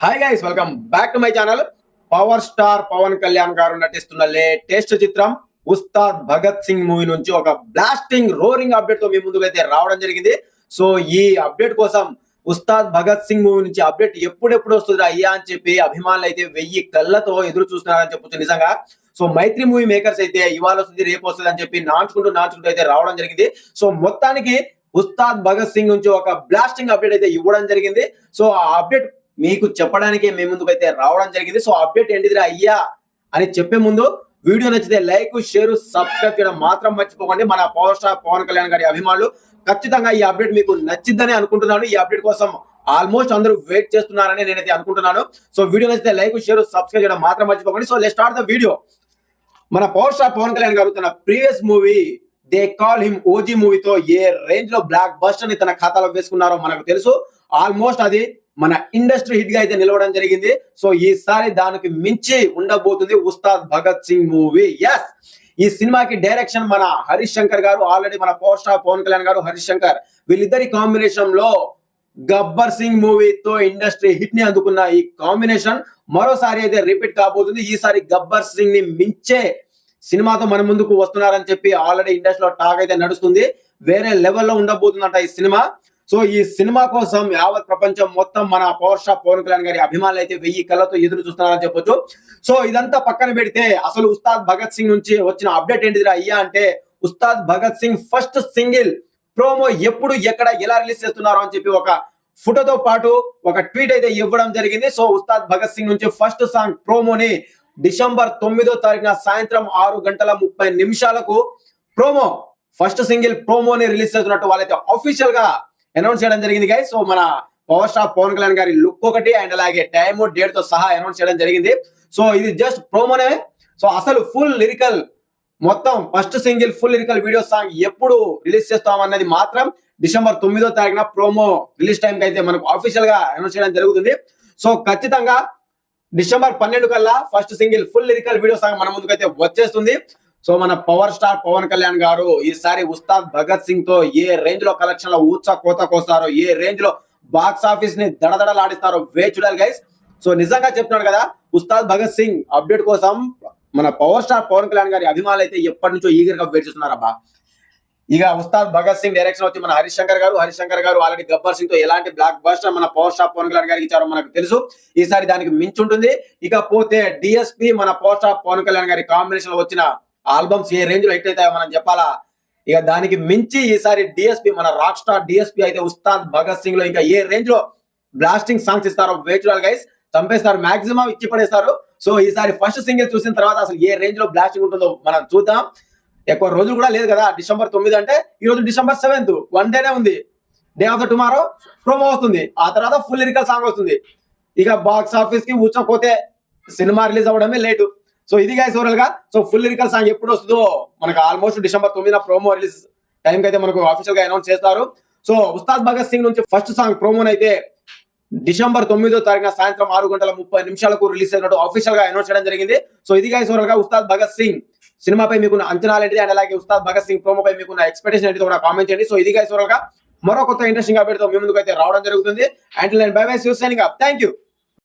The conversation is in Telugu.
Hi guys, welcome back to my channel. Power star Pawan Kalyan garu నటిస్తున్న లేటెస్ట్ చిత్రం ఉస్తాద్ భగత్ సింగ్ మూవీ నుంచి ఒక బ్లాస్టింగ్ రోరింగ్ అప్డేట్ తో మీ ముందుకైతే రావడం జరిగింది. సో ఈ అప్డేట్ కోసం ఉస్తాద్ భగత్ సింగ్ మూవీ నుంచి అప్డేట్ ఎప్పుడెప్పుడు వస్తుంది అయ్యా అని చెప్పి అభిమానులు అయితే 1000 కళ్ళతో ఎదురు చూస్తున్నారని చెప్పొచ్చు నిజంగా. సో మైత్రి మూవీ మేకర్స్ అయితే ఇవాళ వస్తుంది రేపు వస్తుంది అని చెప్పి నాచుకుంటూ అయితే రావడం జరిగింది. సో మొత్తానికి ఉస్తాద్ భగత్ సింగ్ నుంచి ఒక బ్లాస్టింగ్ అప్డేట్ అయితే ఇవ్వడం జరిగింది. సో ఆ అప్డేట్ మీకు చెప్పడానికి మీ ముందుకు అయితే రావడం జరిగింది. సో అప్డేట్ ఏంటిదిరా అయ్యా అని చెప్పే ముందు వీడియో నచ్చితే లైక్, షేర్, సబ్స్క్రైబ్ చేయడం మాత్రం మర్చిపోకండి. మన పవర్ స్టార్ పవన్ కళ్యాణ్ గారి అభిమానులు ఖచ్చితంగా ఈ అప్డేట్ మీకు నచ్చిద్దని అనుకుంటున్నాను. ఈ అప్డేట్ కోసం ఆల్మోస్ట్ అందరూ వెయిట్ చేస్తున్నారని నేనైతే అనుకుంటున్నాను. సో వీడియో నచ్చితే లైక్, షేర్, సబ్స్క్రైబ్ చేయడం మాత్రం మర్చిపోకండి. So let's start the video. మన పవర్ స్టార్ పవన్ కళ్యాణ్ గారు తన previous movie they call him OG మూవీతో ఏ రేంజ్ లో బ్లాక్ బస్టర్ ని తన ఖాతాలో వేసుకున్నారో మనకు తెలుసు. ఆల్మోస్ట్ అది మన ఇండస్ట్రీ హిట్ గా అయితే నిలవడం జరిగింది. సో ఈసారి దానికి మించి ఉండబోతుంది ఉస్తాద్ భగత్ సింగ్ మూవీ. ఎస్, ఈ సినిమాకి డైరెక్షన్ మన హరీష్ శంకర్ గారు. ఆల్రెడీ మన పవర్ స్టార్ పవన్ కళ్యాణ్ గారు, హరీష్ శంకర్ వీళ్ళిద్దరి కాంబినేషన్ లో గబ్బర్ సింగ్ మూవీతో ఇండస్ట్రీ హిట్ ని అందుకున్న ఈ కాంబినేషన్ మరోసారి అయితే రిపీట్ కాబోతుంది. ఈసారి గబ్బర్ సింగ్ ని మించే సినిమాతో మన ముందుకు వస్తున్నారని చెప్పి ఆల్రెడీ ఇండస్ట్రీలో టాక్ అయితే నడుస్తుంది. వేరే లెవెల్లో ఉండబోతుందంట ఈ సినిమా. సో ఈ సినిమా కోసం యావత్ ప్రపంచం మొత్తం మన పవర్ స్టార్ పవన్ కళ్యాణ్ గారి అభిమానులు అయితే 1000 కళ్ళతో ఎదురు చూస్తున్నారని చెప్పొచ్చు. సో ఇదంతా పక్కన పెడితే అసలు ఉస్తాద్ భగత్ సింగ్ నుంచి వచ్చిన అప్డేట్ ఏంటిదిరా అయ్యా అంటే, Ustaad Bhagat Singh first single promo ఎప్పుడు, ఎక్కడ, ఎలా రిలీజ్ చేస్తున్నారు అని చెప్పి ఒక ఫోటోతో పాటు ఒక ట్వీట్ అయితే ఇవ్వడం జరిగింది. సో ఉస్తాద్ భగత్ సింగ్ నుంచి ఫస్ట్ సాంగ్ ప్రోమోని డిసెంబర్ 9వ తారీఖున సాయంత్రం 6:30 ప్రోమో, ఫస్ట్ సింగిల్ ప్రోమోని రిలీజ్ చేస్తున్నట్టు వాళ్ళైతే ఆఫీషియల్ గా అనౌన్స్ చేయడం జరిగింది గైస్. సో మన పవర్ స్టార్ పవన్ కళ్యాణ్ గారి లుక్ ఒకటి అండ్ అలాగే టైమ్, డేట్ తో సహా అనౌన్స్ చేయడం జరిగింది. సో ఇది జస్ట్ ప్రోమోనే. సో అసలు ఫుల్ లిరికల్, మొత్తం first single full lyrical video song ఎప్పుడు రిలీజ్ చేస్తాం అన్నది మాత్రం డిసెంబర్ 9వ తారీఖున ప్రోమో రిలీజ్ టైం కి అయితే మనకు ఆఫీషియల్ గా అనౌన్స్ చేయడం జరుగుతుంది. సో ఖచ్చితంగా డిసెంబర్ 12 కల్లా first single full lyrical video song మన ముందుకు అయితే వచ్చేస్తుంది. సో మన పవర్ స్టార్ పవన్ కళ్యాణ్ గారు ఈసారి ఉస్తాద్ భగత్ సింగ్ తో ఏ రేంజ్ లో కలెక్షన్ లో ఊచ కోత కోస్తారో, ఏ రేంజ్ లో బాక్స్ ఆఫీస్ ని దడదడలాడిస్తారో వేచి చూడాలి గైస్. సో నిజంగా చెప్తున్నాడు కదా, ఉస్తాద్ భగత్ సింగ్ అప్డేట్ కోసం మన పవర్ స్టార్ పవన్ కళ్యాణ్ గారి అభిమానులు అయితే ఎప్పటి నుంచో ఈగర్ గా వెయిట్ చేస్తున్నారబ్బా. ఇక ఉస్తాద్ భగత్ సింగ్ డైరెక్షన్ వచ్చి మన హరీష్ శంకర్ గారు ఆల్రెడీ గబ్బర్ సింగ్ తో ఎలాంటి బ్లాక్ బస్టర్ మన పవర్ స్టార్ పవన్ కళ్యాణ్ గారికి ఇచ్చారో మనకు తెలుసు. ఈసారి దానికి మించి ఉంటుంది. ఇకపోతే డిఎస్పి మన పవర్ స్టార్ పవన్ కళ్యాణ్ గారి కాంబినేషన్ లో వచ్చిన ఆల్బమ్స్ ఏ రేంజ్ లో హిట్ అవుతాయో మనం చెప్పాలా. ఇక దానికి మించి ఈసారి డిఎస్పి మన రాక్ స్టార్ డిఎస్పి అయితే ఉస్తాద్ భగత్ సింగ్ లో ఇంకా ఏ రేంజ్ లో బ్లాస్టింగ్ సాంగ్స్ ఇస్తారో వెయిట్ చూడాలి గైస్. చంపేస్తారు, మాక్సిమం ఇచ్చి పడేస్తారు. సో ఈసారి ఫస్ట్ సింగిల్ చూసిన తర్వాత అసలు ఏ రేంజ్ లో బ్లాస్టింగ్ ఉంటుందో మనం చూద్దాం. ఎక్కువ రోజులు కూడా లేదు కదా, డిసెంబర్ 9 అంటే ఈ రోజు డిసెంబర్ 7th, 1 డేనే ఉంది. Day of the tomorrow promo వస్తుంది, ఆ తర్వాత ఫుల్ లిరికల్ సాంగ్ వస్తుంది. ఇక బాక్స్ ఆఫీస్ కి ఊచకపోతే సినిమా రిలీజ్ అవ్వడమే లేటు. సో ఇది గైస్ ఓవరాల్ గా. సో ఫుల్ లిరికల్ సాంగ్ ఎప్పుడు వస్తుందో మనకు ఆల్మోస్ట్ డిసెంబర్ 9న ప్రోమో రిలీజ్ టైం కి అయితే మనకు ఆఫీషియల్ గా అనౌన్స్ చేస్తారు. సో ఉస్తాద్ భగత్ సింగ్ నుంచి ఫస్ట్ సాంగ్ ప్రోమోని అయితే డిసెంబర్ 9వ తారీఖున సాయంత్రం 6:30 రిలీజ్ అయినట్టు ఆఫీషియల్ గా అనౌన్స్ చేయడం జరిగింది. సో ఇది గైస్ ఓవరాల్ గా ఉస్తాద్ భగత్ సింగ్ సినిమాపై మీకున్న అంచనాలు ఏంటిది అండ్ అలాగే ఉస్తాద్ భగత్ సింగ్ ప్రోమోపై మీకున్న ఎక్స్పెక్టేషన్ ఏంటిదో కూడా కామెంట్ చేయండి. సో ఇది గైస్ ఓవరాల్ గా మరో కొత్త ఇంట్రెస్టింగ్ అప్డేట్ తో మీ ముందుకు అయితే రావడం జరుగుతుంది. And by by, signing up. Thank you.